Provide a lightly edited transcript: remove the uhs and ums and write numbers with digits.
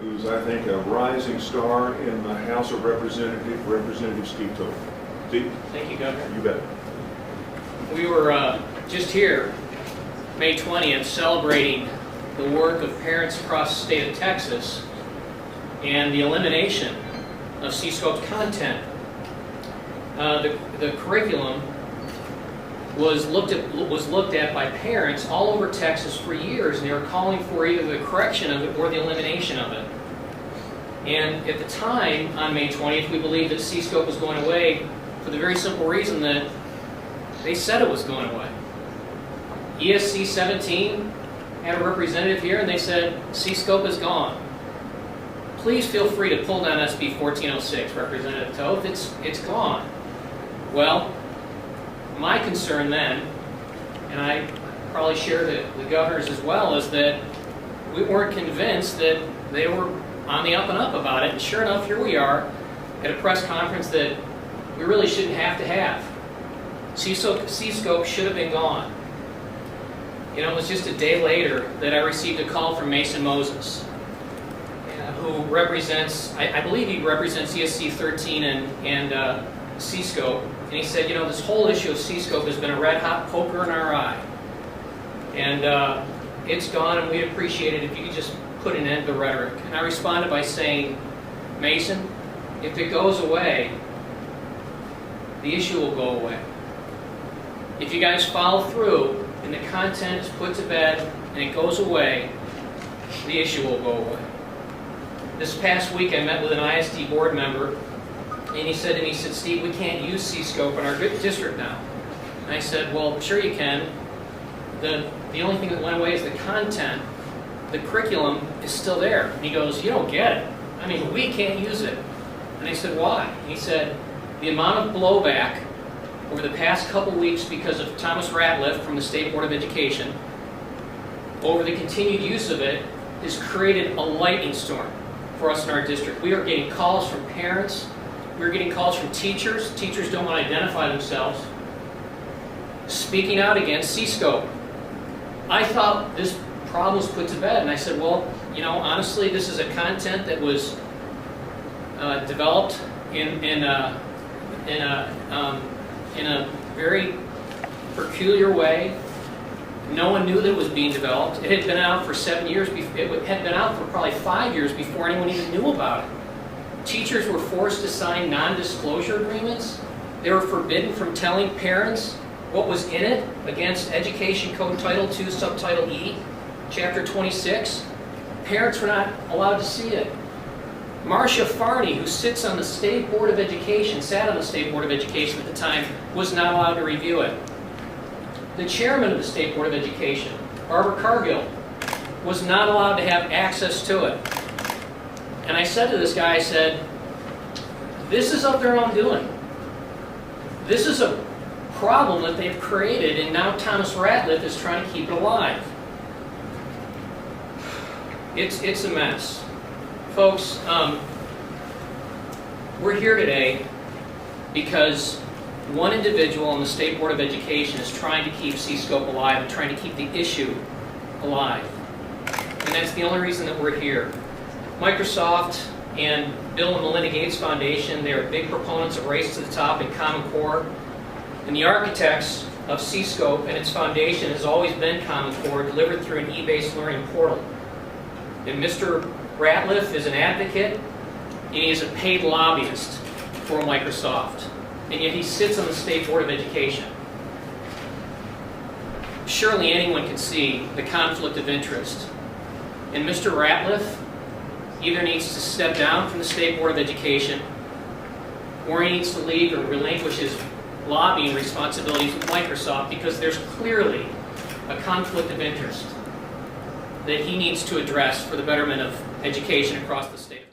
who's, I think, a rising star in the House of Representatives, Representative Steve Toth. Steve? Thank you, Governor. You bet. We were just here, May 20th, celebrating the work of parents across the state of Texas and the elimination of CSCOPE's content. The curriculum was looked at by parents all over Texas for years, and they were calling for either the correction of it or the elimination of it. And at the time, on May 20th, we believed that CSCOPE was going away for the very simple reason that they said it was going away. ESC 17 had a representative here, and they said, CSCOPE is gone. Please feel free to pull down SB 1406, Representative Toth. It's gone. Well, my concern then, and I probably share the governor's as well, is that we weren't convinced that they were on the up and up about it. And sure enough, here we are at a press conference that we really shouldn't have to have. CSCOPE should have been gone. You know, it was just a day later that I received a call from Mason Moses, who represents, I believe he represents ESC 13 and CSCOPE. And he said, you know, this whole issue of CSCOPE has been a red-hot poker in our eye. And it's gone, and we'd appreciate it if you could just put an end to the rhetoric. And I responded by saying, Mason, if it goes away, the issue will go away. If you guys follow through and the content is put to bed and it goes away, the issue will go away. This past week I met with an ISD board member, and he said to me, Steve, we can't use CSCOPE in our district now. And I said, well, sure you can. The only thing that went away is the content. The curriculum is still there. And he goes, you don't get it. I mean, we can't use it. And I said, why? And he said, the amount of blowback over the past couple weeks because of Thomas Ratliff from the State Board of Education over the continued use of it has created a lightning storm for us in our district. We are getting calls from parents. We're getting calls from teachers. Teachers don't want to identify themselves, speaking out against CSCOPE. I thought this problem was put to bed, and I said, well, you know, honestly, this is a content that was developed in a very peculiar way. No one knew that it was being developed. It had been out for 7 years. It had been out for probably 5 years before anyone even knew about it. Teachers were forced to sign non-disclosure agreements. They were forbidden from telling parents what was in it against Education Code Title II, Subtitle E, Chapter 26. Parents were not allowed to see it. Marcia Farney, who sits on the State Board of Education, sat on the State Board of Education at the time, was not allowed to review it. The chairman of the State Board of Education, Barbara Cargill, was not allowed to have access to it. And I said to this guy, I said, this is of their own doing. This is a problem that they've created, and now Thomas Ratliff is trying to keep it alive. It's a mess. Folks, we're here today because one individual on the State Board of Education is trying to keep CSCOPE alive and trying to keep the issue alive. And that's the only reason that we're here. Microsoft and Bill and Melinda Gates Foundation, they're big proponents of Race to the Top and Common Core. And the architects of CSCOPE and its foundation has always been Common Core, delivered through an e-based learning portal. And Mr. Ratliff is an advocate, and he is a paid lobbyist for Microsoft. And yet he sits on the State Board of Education. Surely anyone can see the conflict of interest. And Mr. Ratliff either needs to step down from the State Board of Education, or he needs to leave or relinquish his lobbying responsibilities with Microsoft, because there's clearly a conflict of interest that he needs to address for the betterment of education across the state of Texas.